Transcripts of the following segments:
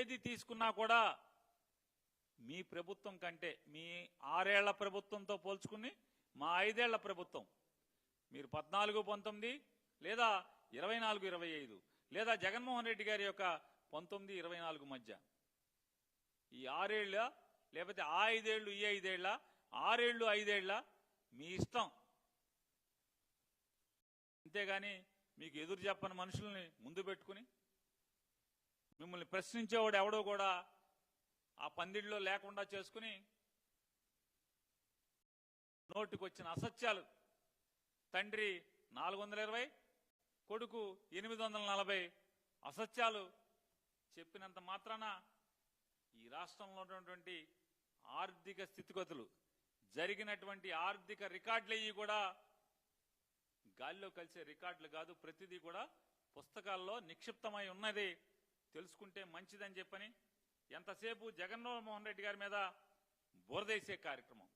ఏది తీసుకున్నా కూడా మీ ప్రభుత్వం కంటే, మీ 6 ఏళ్ల ప్రభుత్వంతో పోల్చుకుని మా 5 ఏళ్ల ప్రభుత్వం, మీరు 14-19 లేదా 24-25 లేదా జగన్మోహన్ రెడ్డి గారి యొక్క 19-24 మధ్య, ఈ 6 ఏళ్ళ లేకపోతే ఆ 5 ఏళ్ళు ఈ 5 ఏళ్ళ 6 ఏళ్ళు 5 ఏళ్ళ మీ ఇష్టం. అంతేగాని మీకు ఎదురు చెప్పని మనుషుల్ని ముందు పెట్టుకుని మిమ్మల్ని ప్రశ్నించేవాడు ఎవడో కూడా ఆ పందిడిలో లేకుండా చేసుకుని నోటికొచ్చిన అసత్యాలు, తండ్రి 420 కొడుకు 840 అసత్యాలు చెప్పినంత మాత్రాన ఈ రాష్ట్రంలో ఉన్నటువంటి ఆర్థిక స్థితిగతులు, జరిగినటువంటి ఆర్థిక రికార్డులు అయ్యి కూడా గాలిలో కలిసే రికార్డులు కాదు, ప్రతిదీ కూడా పుస్తకాల్లో నిక్షిప్తమై ఉన్నది, తెలుసుకుంటే మంచిదని చెప్పని ఎంతసేపు జగన్మోహన్ రెడ్డి గారి మీద బురదేసే కార్యక్రమం.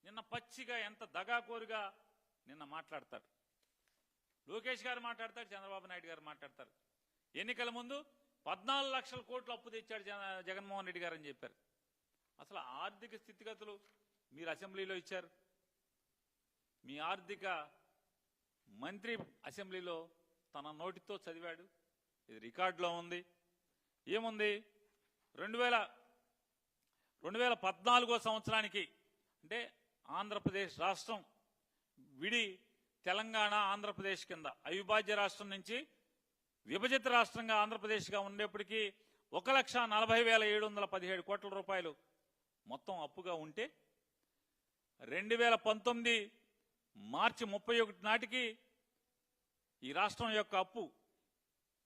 నిన్న పచ్చిగా ఎంత దగాకోరుగా నిన్న మాట్లాడతారు. లోకేష్ గారు మాట్లాడతారు, చంద్రబాబు నాయుడు గారు మాట్లాడతారు. ఎన్నికల ముందు 14 లక్షల కోట్లు అప్పు తెచ్చాడు జగన్మోహన్ రెడ్డి గారు అని చెప్పారు. అసలు ఆర్థిక స్థితిగతులు మీరు అసెంబ్లీలో ఇచ్చారు. మీ ఆర్థిక మంత్రి అసెంబ్లీలో తన నోటితో చదివాడు, ఇది రికార్డులో ఉంది. ఏముంది? 2014 సంవత్సరానికి, అంటే ఆంధ్రప్రదేశ్ రాష్ట్రం విడి తెలంగాణ ఆంధ్రప్రదేశ్ కింద అవిభాజ్య రాష్ట్రం నుంచి విభజిత రాష్ట్రంగా ఆంధ్రప్రదేశ్గా ఉండేప్పటికీ 1,40,717 కోట్ల రూపాయలు మొత్తం అప్పుగా ఉంటే 2019 మార్చి 31 నాటికి ఈ రాష్ట్రం యొక్క అప్పు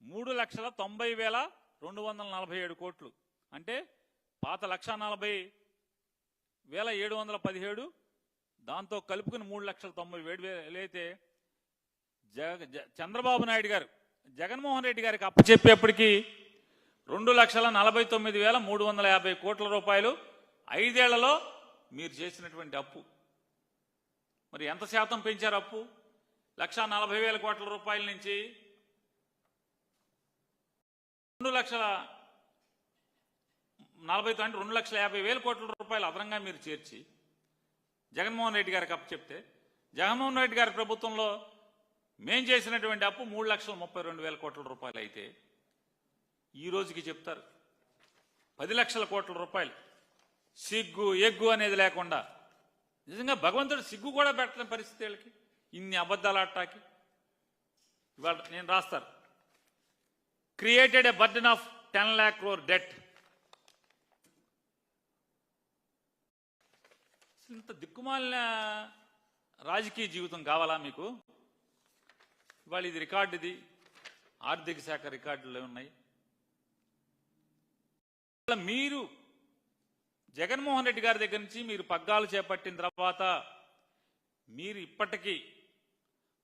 3,90,247 కోట్లు. అంటే పాత 1,40,717 దాంతో కలుపుకుని 3,90,000 అయితే చంద్రబాబు నాయుడు గారు జగన్మోహన్ రెడ్డి గారికి అప్పచెప్పేప్పటికీ 2,49,350 కోట్ల రూపాయలు 5 ఏళ్లలో మీరు చేసినటువంటి అప్పు. మరి ఎంత శాతం పెంచారు అప్పు? 1,40,000 కోట్ల రూపాయల నుంచి 2,40,000 అంటే 2,50,000 కోట్ల రూపాయలు అదనంగా మీరు చేర్చి జగన్మోహన్ రెడ్డి గారికి అప్పచెప్తే, జగన్మోహన్ రెడ్డి గారి ప్రభుత్వంలో మేం చేసినటువంటి అప్పు 3,32,000 కోట్ల రూపాయలు అయితే ఈ రోజుకి చెప్తారు 10 లక్షల కోట్ల రూపాయలు. సిగ్గు ఎగ్గు అనేది లేకుండా, నిజంగా భగవంతుడు సిగ్గు కూడా పెట్టలేని పరిస్థితి వీళ్ళకి, ఇన్ని అబద్ధాలు ఆడటానికి. ఇవాళ నేను రాస్తారు, created a burden of 10 lakh crore debt. ఇంత దిక్కుమాలిన రాజకీయ జీవితం కావాలా మీకు? ఇవాళ ఇది రికార్డు, ఇది ఆర్థిక శాఖ రికార్డులో ఉన్నాయి. మీరు జగన్మోహన్ రెడ్డి గారి దగ్గర నుంచి మీరు పగ్గాలు చేపట్టిన తర్వాత మీరు ఇప్పటికీ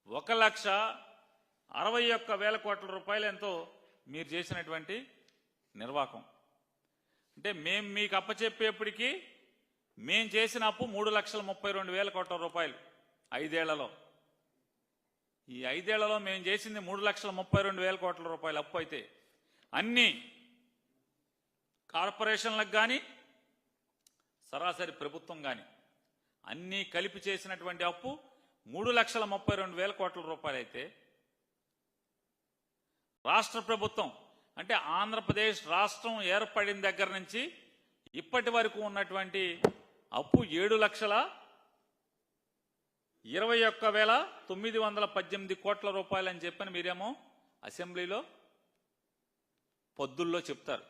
1,61,000 కోట్ల రూపాయలు ఎంతో మీరు చేసినటువంటి నిర్వాహకం. అంటే మేము మీకు అప్పచెప్పేప్పటికీ మేం చేసిన అప్పు 3,32,000 కోట్ల రూపాయలు 5 ఏళ్లలో. ఈ 5 ఏళ్లలో మేము చేసింది 3,32,000 కోట్ల రూపాయలు అప్పు అయితే, అన్ని కార్పొరేషన్లకు కానీ సరాసరి ప్రభుత్వం కానీ అన్నీ కలిపి చేసినటువంటి అప్పు 3,32,000 కోట్ల రూపాయలు అయితే, రాష్ట్ర ప్రభుత్వం అంటే ఆంధ్రప్రదేశ్ రాష్ట్రం ఏర్పడిన దగ్గర నుంచి ఇప్పటి వరకు ఉన్నటువంటి అప్పు 7,21,918 కోట్ల రూపాయలు అని చెప్పని మీరేమో అసెంబ్లీలో పొద్దుల్లో చెప్తారు.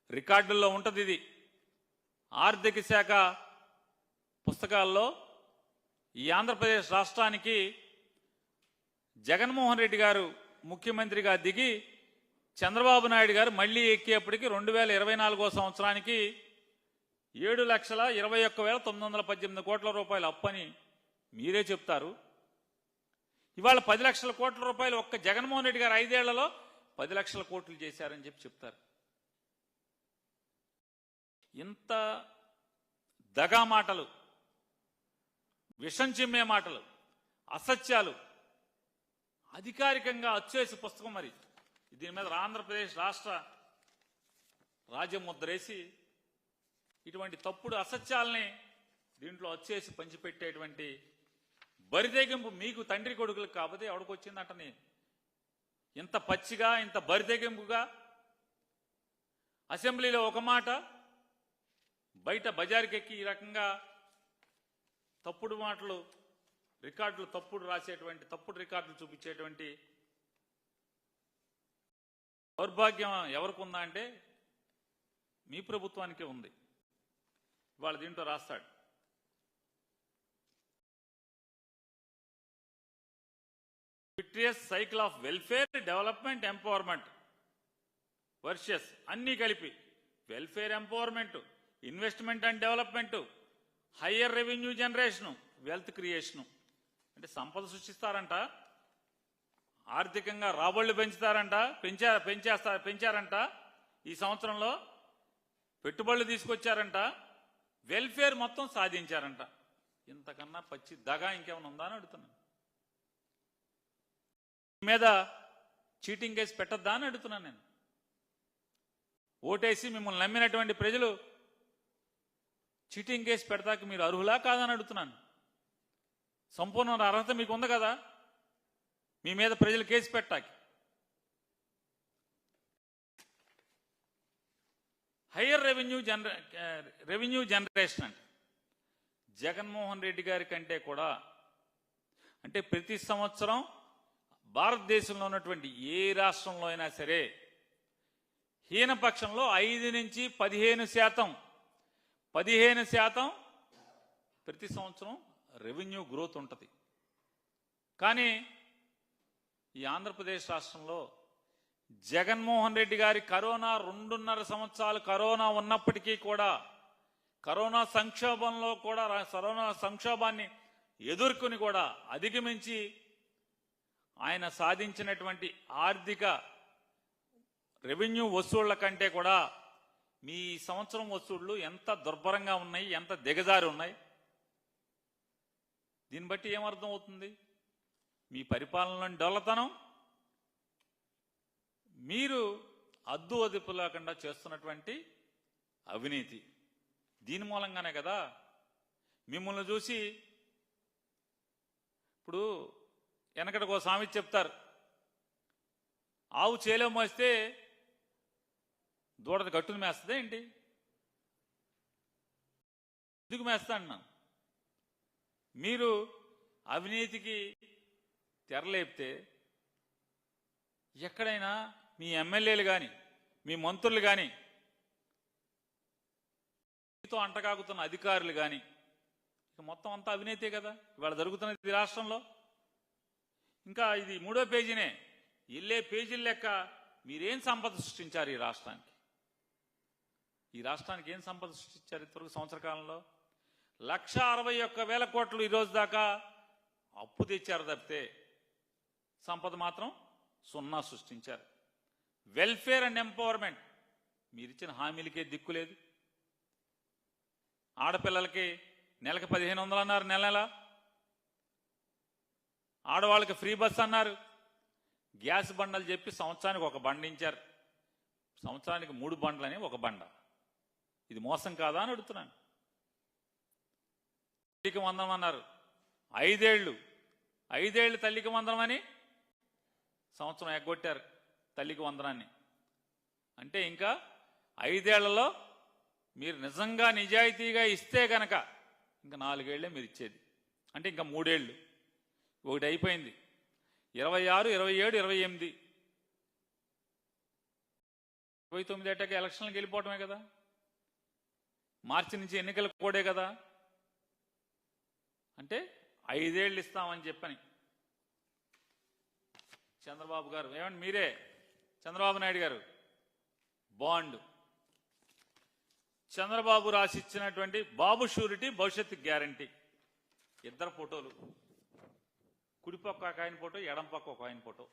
రికార్డుల్లో ఉంటుంది ఇది. ఆర్థిక శాఖ పుస్తకాల్లో ఈ ఆంధ్రప్రదేశ్ రాష్ట్రానికి జగన్మోహన్ రెడ్డి గారు ముఖ్యమంత్రిగా దిగి చంద్రబాబు నాయుడు గారు మళ్లీ ఎక్కేప్పటికి 2024 సంవత్సరానికి 7,21,918 కోట్ల రూపాయలు అప్పని మీరే చెప్తారు. ఇవాళ 10 లక్షల కోట్ల రూపాయలు ఒక్క జగన్మోహన్ రెడ్డి గారు 5 ఏళ్లలో 10 లక్షల కోట్లు చేశారని చెప్పి చెప్తారు. ఇంత దగా మాటలు, విషం చిమ్మే మాటలు, అసత్యాలు అధికారికంగా వచ్చేసి పుస్తకం. మరి దీని మీద ఆంధ్రప్రదేశ్ రాష్ట్ర రాజముద్రేసి ఇటువంటి తప్పుడు అసత్యాల్ని దీంట్లో వచ్చేసి పంచిపెట్టేటువంటి బరితెగింపు మీకు తండ్రి కొడుకులకు కాకపోతే ఎవడికొచ్చిందంటని ఇంత పచ్చిగా ఇంత బరితెగింపుగా అసెంబ్లీలో ఒక మాట బయట బజారుకెక్కి ఈ రకంగా తప్పుడు మాటలు రికార్డులు తప్పుడు రాసేటువంటి తప్పుడు రికార్డులు చూపించేటువంటి దౌర్భాగ్యం ఎవరికి ఉందా అంటే మీ ప్రభుత్వానికే ఉంది. ఇవాళ దీంట్లో రాస్తాడు, విక్టరియస్ cycle of welfare development empowerment versus అన్నీ కలిపి welfare empowerment, investment and development, higher revenue generation, wealth creation. అంటే సంపద సృష్టిస్తారంట, ఆర్థికంగా రాబడులు పెంచుతారంట, పెంచారంట, ఈ సంవత్సరంలో పెట్టుబడులు తీసుకొచ్చారంట, వెల్ఫేర్ మొత్తం సాధించారంట. ఇంతకన్నా పచ్చి దగా ఇంకేమైనా ఉందా అని అడుగుతున్నాను. మీద చీటింగ్ కేసు పెట్టద్దా అని అడుగుతున్నాను నేను. ఓటేసి మిమ్మల్ని నమ్మినటువంటి ప్రజలు చీటింగ్ కేసు పెడతాకి మీరు అర్హులా కాదని అడుగుతున్నాను. సంపూర్ణ అర్హత మీకు ఉంది కదా మీ మీద ప్రజలు కేసు పెట్టాకి. హయ్యర్ రెవెన్యూ జనరేషన్ అంటే జగన్మోహన్ రెడ్డి గారి కంటే కూడా, అంటే ప్రతి సంవత్సరం భారతదేశంలో ఉన్నటువంటి ఏ రాష్ట్రంలో అయినా సరే హీనపక్షంలో 5 నుంచి 15% ప్రతి సంవత్సరం రెవెన్యూ గ్రోత్ ఉంటుంది. కానీ ఈ ఆంధ్రప్రదేశ్ రాష్ట్రంలో జగన్మోహన్ రెడ్డి గారి 2.5 సంవత్సరాలు కరోనా ఉన్నప్పటికీ కూడా కరోనా సంక్షోభాన్ని ఎదుర్కొని కూడా అధిగమించి ఆయన సాధించినటువంటి ఆర్థిక రెవెన్యూ వసూళ్ల కంటే కూడా మీ సంవత్సరం వసూళ్లు ఎంత దుర్భరంగా ఉన్నాయి, ఎంత దిగజారి ఉన్నాయి. దీన్ని బట్టి ఏమర్థం అవుతుంది? మీ పరిపాలనలోని డొల్లతనం, మీరు అద్దు అదుపు లేకుండా చేస్తున్నటువంటి అవినీతి. దీని మూలంగానే కదా మిమ్మల్ని చూసి ఇప్పుడు వెనకటికి ఒక సామెత చెప్తారు, ఆవు చేలో మోస్తే దూడది గట్టును మేస్తుందా ఏంటి? ఎందుకు మేస్తా అన్నాను. మీరు అవినీతికి తెరలేపితే ఎక్కడైనా మీ ఎమ్మెల్యేలు కానీ మీ మంత్రులు కానీ మీతో అంటకాగుతున్న అధికారులు కానీ ఇక మొత్తం అంతా అవినీతే కదా ఇవాళ జరుగుతున్నది రాష్ట్రంలో. ఇంకా ఇది 3వ పేజీనే, ఇల్లే పేజీల లెక్క మీరేం సంపద సృష్టించారు ఈ రాష్ట్రానికి? ఈ రాష్ట్రానికి ఏం సంపద సృష్టించారు ఇంతవరకు సంవత్సర కాలంలో? 1,61,000 కోట్లు ఈ రోజు దాకా అప్పు తెచ్చారు తప్పితే సంపద మాత్రం 0 సృష్టించారు. వెల్ఫేర్ అండ్ ఎంపవర్మెంట్ మీరిచ్చిన హామీలకే దిక్కులేదు. ఆడపిల్లలకి నెలకి 1,500 అన్నారు, నెల ఆడవాళ్ళకి ఫ్రీ బస్ అన్నారు. గ్యాస్ బండలు చెప్పి సంవత్సరానికి ఒక బండ ఇచ్చారు, సంవత్సరానికి 3 బండ్లని ఒక బండ. ఇది మోసం కాదా అని అడుగుతున్నాను. తల్లికి వందనం అన్నారు, 5 ఏళ్ళు తల్లికి వందనం అని సంవత్సరం ఎగ్గొట్టారు తల్లికి వందనాన్ని. అంటే ఇంకా 5 ఏళ్లలో మీరు నిజంగా నిజాయితీగా ఇస్తే గనక ఇంకా 4 ఏళ్లే మీరు ఇచ్చేది. అంటే ఇంకా 3 ఏళ్ళు, ఒకటి అయిపోయింది. 26, 27, 28, 29 ఏటాక ఎలక్షన్లకు వెళ్ళిపోవటమే కదా, మార్చి నుంచి ఎన్నికల కోడే కదా. అంటే 5 ఏళ్ళు ఇస్తామని చెప్పని చంద్రబాబు గారు, ఏమండి మీరే చంద్రబాబు నాయుడు గారు బాండ్ చంద్రబాబు రాసిచ్చినటువంటి బాబు షూరిటీ భవిష్యత్తు గ్యారంటీ, 2 ఫోటోలు, కుడిపక్క ఒక ఆయన ఫోటో, ఎడం పక్క ఒక ఆయన ఫోటో.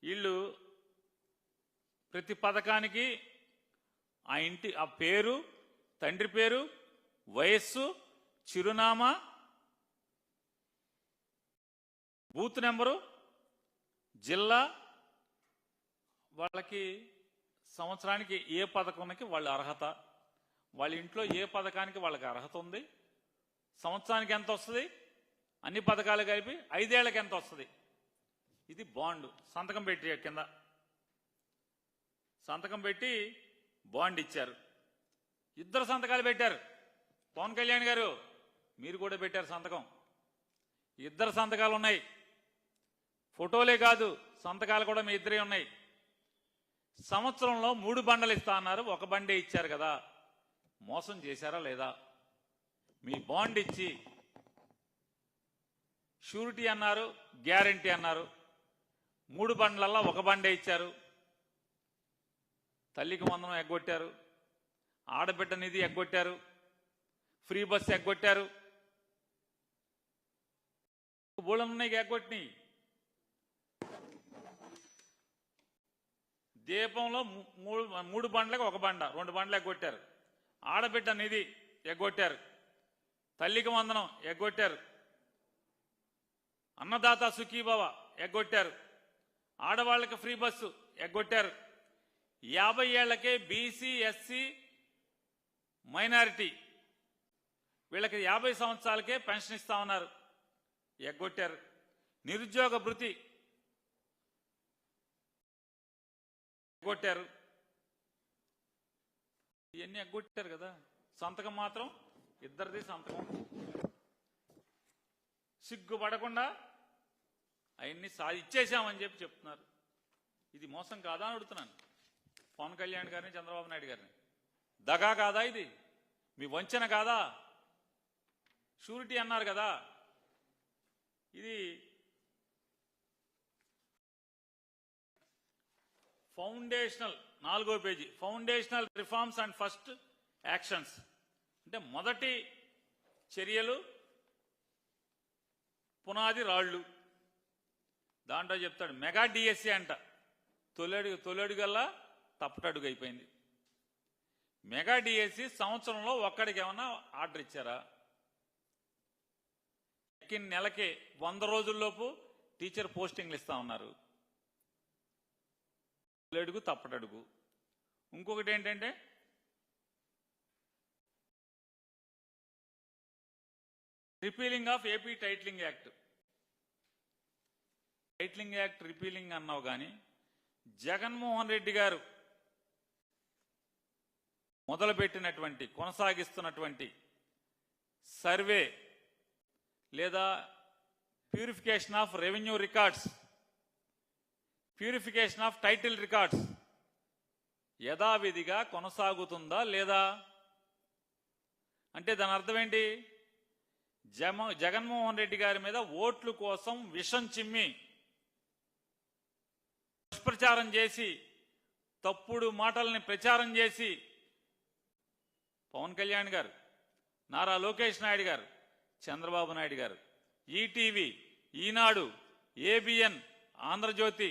వీళ్ళు ప్రతి పథకానికి ఆ పేరు, తండ్రి పేరు, వయస్సు, చిరునామా, బూత్ నెంబరు, జిల్లా, వాళ్ళకి సంవత్సరానికి ఏ పథకానికి వాళ్ళ అర్హత, వాళ్ళ ఇంట్లో ఏ పథకానికి వాళ్ళకి అర్హత ఉంది, సంవత్సరానికి ఎంత వస్తుంది, అన్ని పథకాలు కలిపి 5 ఏళ్లకి ఎంత వస్తుంది, ఇది బాండ్ సంతకం పెట్టి కింద సంతకం పెట్టి బాండ్ ఇచ్చారు. 2 సంతకాలు పెట్టారు. పవన్ కళ్యాణ్ గారు మీరు కూడా పెట్టారు సంతకం. 2 సంతకాలు ఉన్నాయి. ఫోటోలే కాదు సంతకాలు కూడా మీ ఇద్దరే ఉన్నాయి. సంవత్సరంలో 3 బండలు ఇస్తా అన్నారు, 1 బండే ఇచ్చారు కదా. మోసం చేశారా లేదా? మీ బాండ్ ఇచ్చి షూరిటీ అన్నారు, గ్యారంటీ అన్నారు. 3 బండ్లల్లో 1 బండే ఇచ్చారు. తల్లికి వందనం ఎగ్గొట్టారు, ఆడబిడ్డ నిధి ఎగ్గొట్టారు, ఫ్రీ బస్సు ఎగ్గొట్టారు. బోళనున్నాయి ఎగ్గొట్టినాయి. దీపంలో 3 బండ్లకు 1 బండ, 2 బండ్లు ఎగ్గొట్టారు. ఆడబిడ్డ నిధి ఎగ్గొట్టారు, తల్లికి వందనం ఎగ్గొట్టారు, అన్నదాత సుఖీభవ ఎగ్గొట్టారు, ఆడవాళ్లకి ఫ్రీ బస్సు ఎగ్గొట్టారు. 50 ఏళ్లకే బీసీ, ఎస్సీ, మైనారిటీ వీళ్ళకి 50 సంవత్సరాలకే పెన్షన్ ఇస్తా ఉన్నారు, ఎగ్గొట్టారు. నిరుద్యోగ భృతి ఎగ్గొట్టారు. ఇవన్నీ ఎగ్గొట్టారు కదా. సంతకం మాత్రం ఇద్దరిది సంతకం. సిగ్గుపడకుండా అవన్నీ ఇచ్చేసామని చెప్పి చెప్తున్నారు. ఇది మోసం కాదా అని అడుగుతున్నాను పవన్ కళ్యాణ్ గారిని, చంద్రబాబు నాయుడు గారిని. దగా కాదా ఇది? మీ వంచన కాదా? షూరిటీ అన్నారు కదా. ఇది ఫౌండేషనల్ 4వ page, foundational reforms and first actions అంటే మొదటి చర్యలు, పునాది రాళ్లు. దాంట్లో చెప్తాడు మెగా డిఎస్సి అంట. తొలడుగల్లా తప్పటడుగు అయిపోయింది. మెగా డిఎస్సి సంవత్సరంలో ఒక్కడికి ఏమన్నా ఆర్డర్ ఇచ్చారా? ఎక్కిన నెలకి 100 రోజుల్లోపు టీచర్ పోస్టింగ్లు ఇస్తా ఉన్నారు. తొలడుగు తప్పటడుగు. ఇంకొకటి ఏంటంటే repealing of AP titling act. Titling act repealing అన్నావు కానీ జగన్మోహన్ రెడ్డి గారు మొదలుపెట్టినటువంటి, కొనసాగిస్తున్నటువంటి సర్వే లేదా purification of revenue records, purification of title records యథావిధిగా కొనసాగుతుందా లేదా అంటే దాని అర్థం ఏంటి? జగన్మోహన్ రెడ్డి గారి మీద ఓట్ల కోసం విషం చిమ్మి దుష్ప్రచారం చేసి, తప్పుడు మాటల్ని ప్రచారం చేసి పవన్ కళ్యాణ్ గారు, నారా లోకేష్ నాయుడు గారు, చంద్రబాబు నాయుడు గారు, ఈటీవీ, ఈనాడు, ఏబిఎన్, ఆంధ్రజ్యోతి,